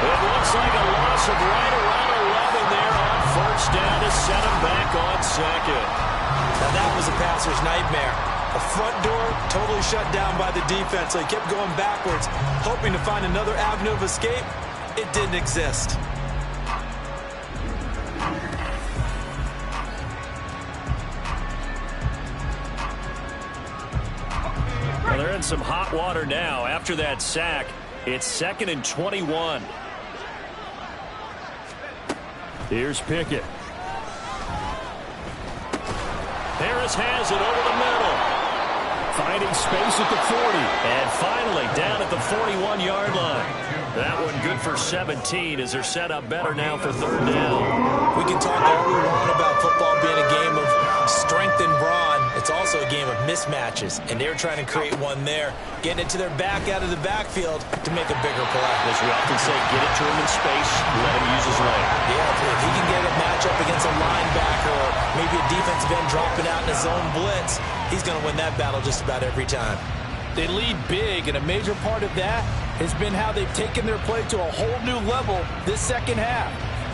It looks like a loss of right around 11 there on 1st down to set him back on 2nd. Now that was a passer's nightmare. The front door totally shut down by the defense, so he kept going backwards, hoping to find another avenue of escape. It didn't exist. Well, they're in some hot water now. After that sack, it's 2nd and 21. Here's Pickett. Harris has it over the middle. Finding space at the 40. And finally down at the 41-yard line. That one good for 17 as they're set up better now for 3rd down. We can talk all we want about football being a game of strength and brawn. It's also a game of mismatches. And they're trying to create one there. Getting it to their back out of the backfield to make a bigger play. As we often say, get it to him in space, let him use his leg. Yeah, if he can get a matchup against a linebacker or maybe a defensive end dropping out in a zone blitz, he's going to win that battle just about every time. They lead big, and a major part of that has been how they've taken their play to a whole new level this 2nd half.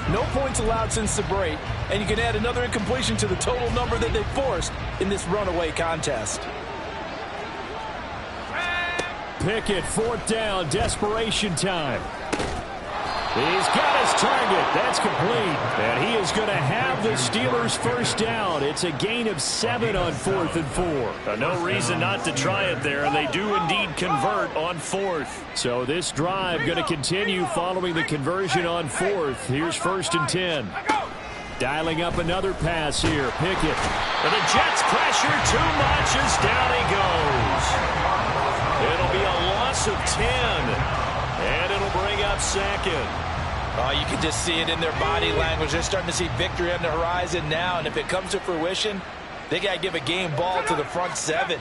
No points allowed since the break, and you can add another incompletion to the total number that they forced in this runaway contest. Pickett, 4th down, desperation time. He's got his target. That's complete. And he is going to have the Steelers' first down. It's a gain of 7 on 4th and 4. No reason not to try it there, and they do indeed convert on 4th. So this drive going to continue following the conversion on 4th. Here's 1st and 10. Dialing up another pass here. Pickett. And the Jets pressure too much as down he goes. It'll be a loss of 10. And it'll bring up 2nd. Oh, you can just see it in their body language. They're starting to see victory on the horizon now. And if it comes to fruition, they got to give a game ball to the front 7.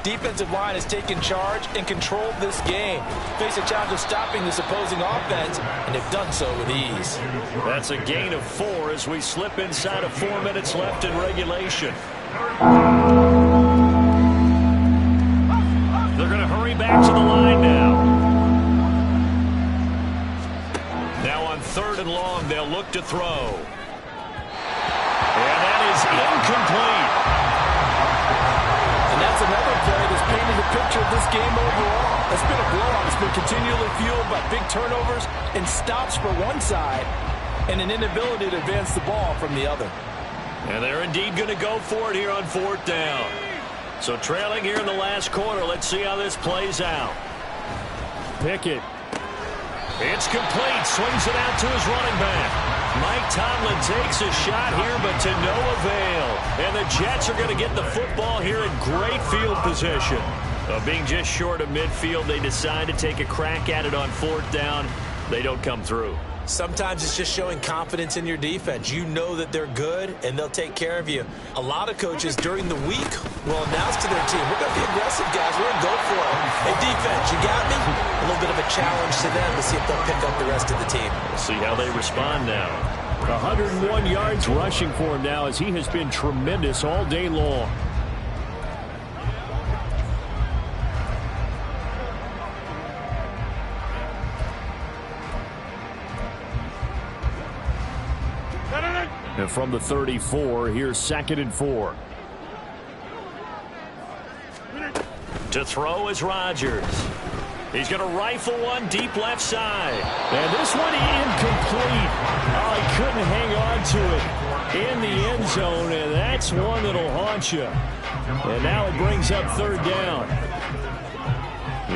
Defensive line has taken charge and controlled this game. Face a challenge of stopping this opposing offense, and they've done so with ease. That's a gain of 4 as we slip inside of 4 minutes left in regulation. They're going to hurry back to the line now. Now on 3rd and long, they'll look to throw. And that is incomplete. And that's another play that's painted the picture of this game overall. It's been a blowout. It's been continually fueled by big turnovers and stops for one side and an inability to advance the ball from the other. And they're indeed going to go for it here on 4th down. So trailing here in the last quarter, let's see how this plays out. Pickett. It's complete. Swings it out to his running back. Mike Tomlin takes a shot here, but to no avail. And the Jets are going to get the football here in great field position. Being just short of midfield, they decide to take a crack at it on 4th down. They don't come through. Sometimes it's just showing confidence in your defense. You know that they're good, and they'll take care of you. A lot of coaches during the week will announce to their team, we're going to be aggressive, guys. We're going to go for it. Hey, defense, you got me? A little bit of a challenge to them to see if they'll pick up the rest of the team. We'll see how they respond now. 101 yards rushing for him now as he has been tremendous all day long. And from the 34, here's 2nd and 4. To throw is Rodgers. He's going to rifle one deep left side. And this one incomplete. Oh, he couldn't hang on to it in the end zone, and that's one that'll haunt you. And now it brings up 3rd down.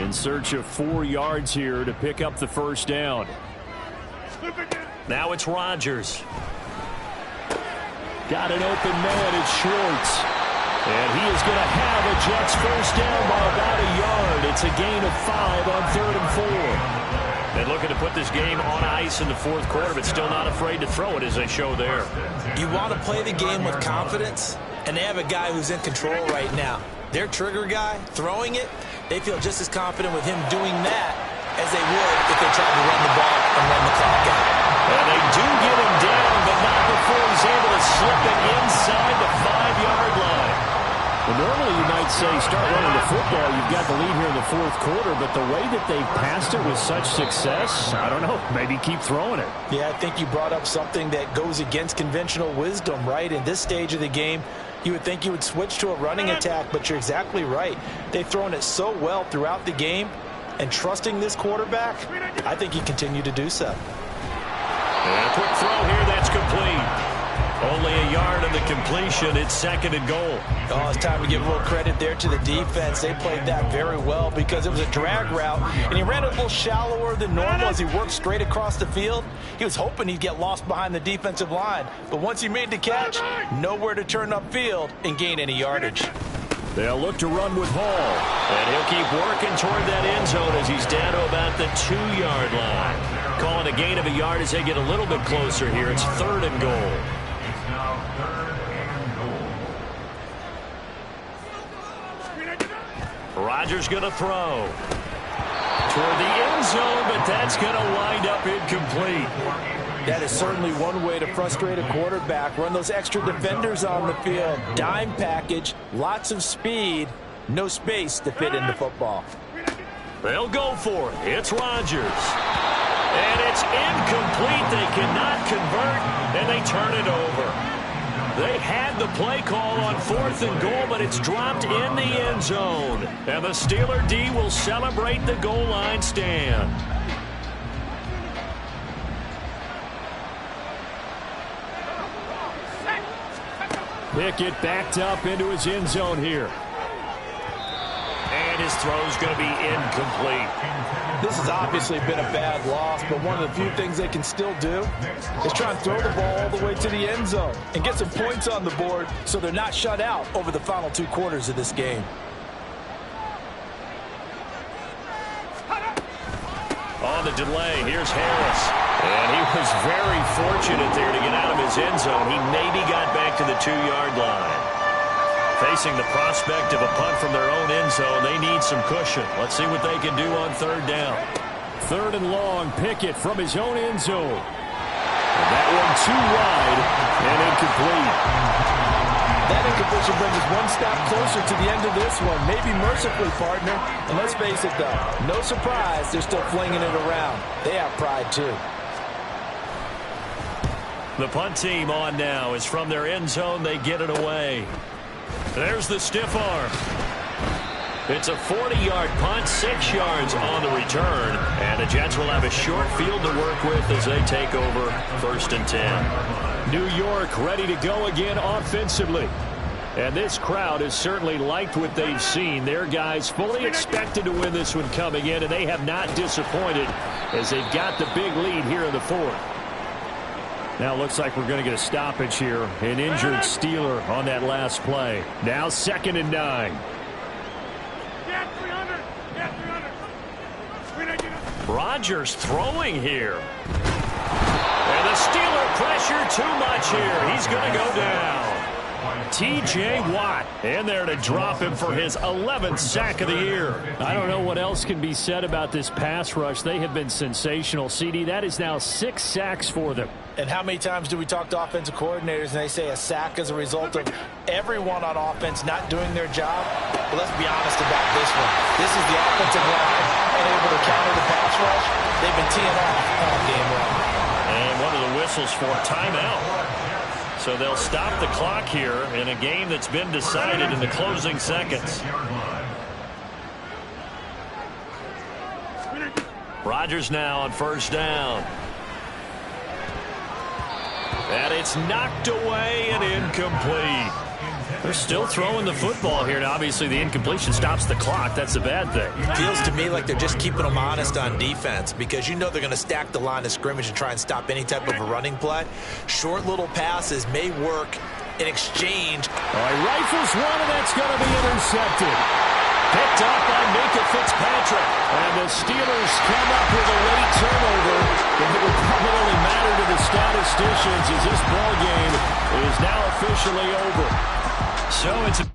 In search of 4 yards here to pick up the first down. Now it's Rodgers. Got an open man, it's Schwartz. And he is going to have a Jets first down by about a yard. It's a gain of 5 on 3rd and 4. They're looking to put this game on ice in the 4th quarter, but still not afraid to throw it as they show there. You want to play the game with confidence, and they have a guy who's in control right now. Their trigger guy, throwing it, they feel just as confident with him doing that as they would if they tried to run the ball and run the clock out. And they do get him down, but not before he's able to slip it inside the 5-yard line. Well, normally you might say start running the football. You've got the lead here in the 4th quarter, but the way that they've passed it with such success, I don't know, maybe keep throwing it. Yeah, I think you brought up something that goes against conventional wisdom, right? In this stage of the game, you would think you would switch to a running attack, but you're exactly right. They've thrown it so well throughout the game, and trusting this quarterback, I think you continue to do so. And a quick throw here, that's complete. Only a yard of the completion. It's 2nd and goal. Oh, it's time to give a little credit there to the defense. They played that very well because it was a drag route, and he ran it a little shallower than normal as he worked straight across the field. He was hoping he'd get lost behind the defensive line, but once he made the catch, nowhere to turn upfield and gain any yardage. They'll look to run with Hall. And he'll keep working toward that end zone as he's down to about the 2-yard line. Calling a gain of a yard as they get a little bit closer here. It's 3rd and goal. Rodgers going to throw toward the end zone, but that's going to wind up incomplete. That is certainly one way to frustrate a quarterback. Run those extra defenders on the field. Dime package, lots of speed, no space to fit in the football. They'll go for it. It's Rodgers. And it's incomplete. They cannot convert, and they turn it over. They had the play call on 4th and goal, but it's dropped in the end zone. And the Steeler D will celebrate the goal line stand. Pickett backed up into his end zone here. And his throw's going to be incomplete. This has obviously been a bad loss, but one of the few things they can still do is try and throw the ball all the way to the end zone and get some points on the board so they're not shut out over the final 2 quarters of this game. On the delay, here's Harris. And he was very fortunate there to get out of his end zone. He maybe got back to the 2-yard line. Facing the prospect of a punt from their own end zone, they need some cushion. Let's see what they can do on 3rd down. 3rd and long, Pickett from his own end zone. And that one too wide and incomplete. That incompletion brings us one step closer to the end of this one. Maybe mercifully, partner. And let's face it, though, no surprise, they're still flinging it around. They have pride, too. The punt team on now is from their end zone. They get it away. There's the stiff arm. It's a 40-yard punt, 6 yards on the return. And the Jets will have a short field to work with as they take over 1st and 10. New York ready to go again offensively. And this crowd has certainly liked what they've seen. Their guys fully expected to win this one coming in, and they have not disappointed as they've got the big lead here in the 4th. Now it looks like we're going to get a stoppage here. An injured Steeler on that last play. Now 2nd and 9. Rodgers throwing here. And the Steeler pressure too much here. He's going to go down. T.J. Watt in there to drop him for his 11th sack of the year. I don't know what else can be said about this pass rush. They have been sensational, CD. That is now 6 sacks for them. And how many times do we talk to offensive coordinators and they say a sack as a result of everyone on offense not doing their job? But let's be honest about this one. This is the offensive line unable to counter the pass rush. They've been teeing off all game long. And one of the whistles for timeout. So they'll stop the clock here in a game that's been decided in the closing seconds. Rodgers now on 1st down. And it's knocked away and incomplete. They're still throwing the football here. Now, obviously, the incompletion stops the clock. That's a bad thing. It feels to me like they're just keeping them honest on defense because you know they're going to stack the line of scrimmage and try and stop any type of a running play. Short little passes may work in exchange. All right, rifles one, and that's going to be intercepted. Picked up by Minka Fitzpatrick. And the Steelers come up with a late turnover. And it will probably only matter to the statisticians as this ball game is now officially over. So it's a